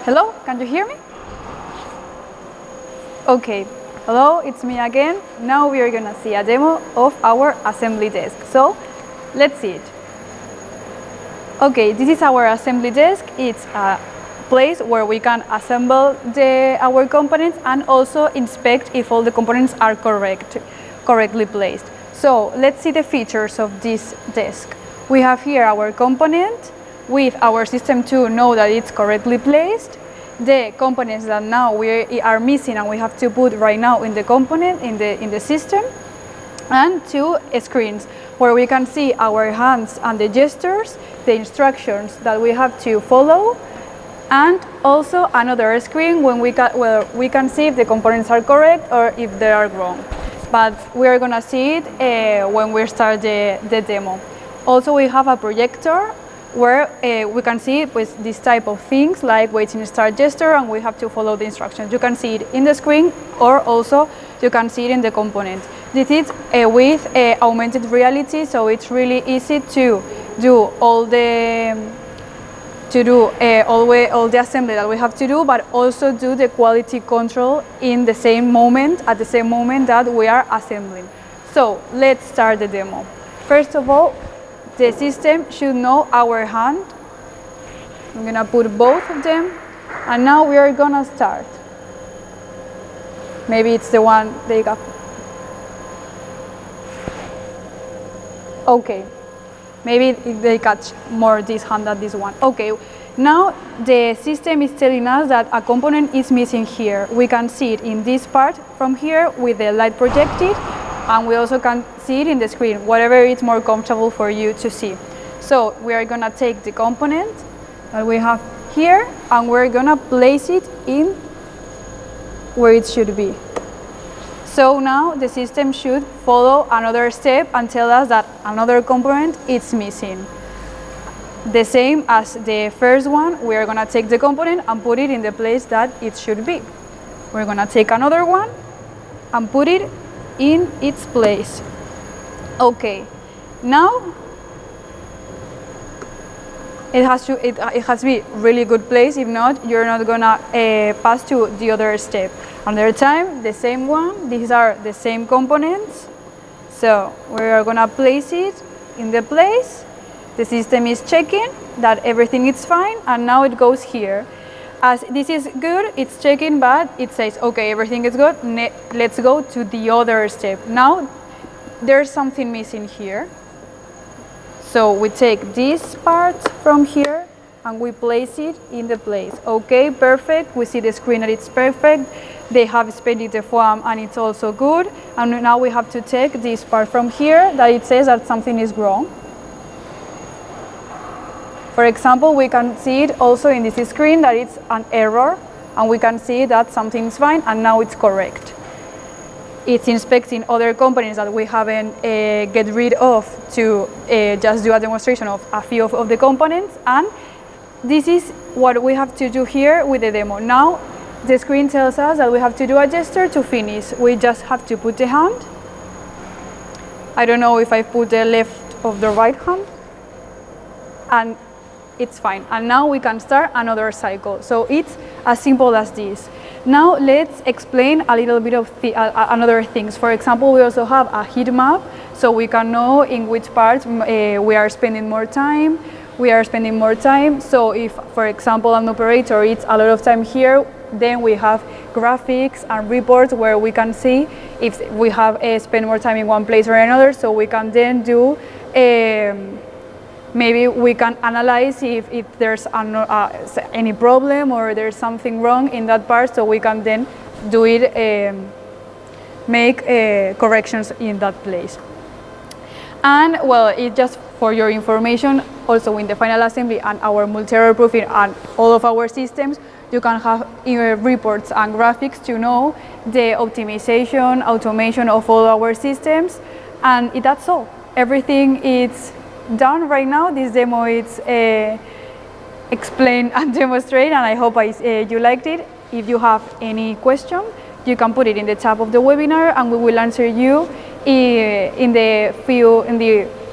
Hello, can you hear me? Okay, hello, it's me again. Now we are gonna see a demo of our assembly desk. So, let's see it. Okay, this is our assembly desk. It's a place where we can assemble our components and also inspect if all the components are correctly placed. So, let's see the features of this desk. We have here our component with our system to know that it's correctly placed, the components that now we are missing and we have to put right now in the component in the system, and two screens where we can see our hands and the gestures, the instructions that we have to follow, and also another screen where we can see if the components are correct or if they are wrong. But we are gonna see it when we start the demo. Also, we have a projector where we can see with this type of things like waiting start gesture, and we have to follow the instructions. You can see it in the screen, or also you can see it in the component. This is with augmented reality, so it's really easy to do all the assembly that we have to do, but also do the quality control in the same moment, at the same moment that we are assembling. So let's start the demo. First of all, the system should know our hand. I'm gonna put both of them, and now we are gonna start. Maybe it's the one they got. Okay, maybe they catch more this hand than this one. Okay, now the system is telling us that a component is missing here. We can see it in this part from here with the light projected, and we also can see it in the screen, whatever is more comfortable for you to see. So we are gonna take the component that we have here, and we're gonna place it in where it should be. So now the system should follow another step and tell us that another component is missing. The same as the first one, we are gonna take the component and put it in the place that it should be. We're gonna take another one and put it in its place. Okay, now it has to be really good place. If not, you're not gonna pass to the other step. Another time, the same one. These are the same components. So we are gonna place it in the place. The system is checking that everything is fine, and now it goes here. As this is good, it's checking, but it says, okay, everything is good, let's go to the other step. Now, there's something missing here. So we take this part from here and we place it in the place. Okay, perfect, we see the screen that it's perfect. They have expanded the foam and it's also good. And now we have to take this part from here that it says that something is wrong. For example, we can see it also in this screen that it's an error, and we can see that something's fine and now it's correct. It's inspecting other components that we haven't get rid of to just do a demonstration of a few of the components, and this is what we have to do here with the demo. Now the screen tells us that we have to do a gesture to finish. We just have to put the hand. I don't know if I put the left of the right hand, and it's fine. And now we can start another cycle. So it's as simple as this. Now let's explain a little bit of another things. For example, we also have a heat map, so we can know in which parts we are spending more time. So if, for example, an operator eats a lot of time here, then we have graphics and reports where we can see if we have spent more time in one place or another, so we can then do maybe we can analyze if there's any problem or there's something wrong in that part, so we can then do it, make corrections in that place. And well, it just for your information, also in the final assembly and our multi-error proofing and all of our systems, you can have reports and graphics to know the optimization, automation of all our systems, and that's all. Everything is done right now. This demo is explain and demonstrate, and I hope you liked it. If you have any question, you can put it in the tab of the webinar, and we will answer you in the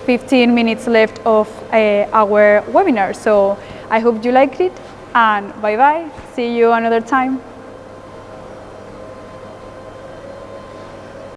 15 minutes left of our webinar. So I hope you liked it, and bye bye. See you another time.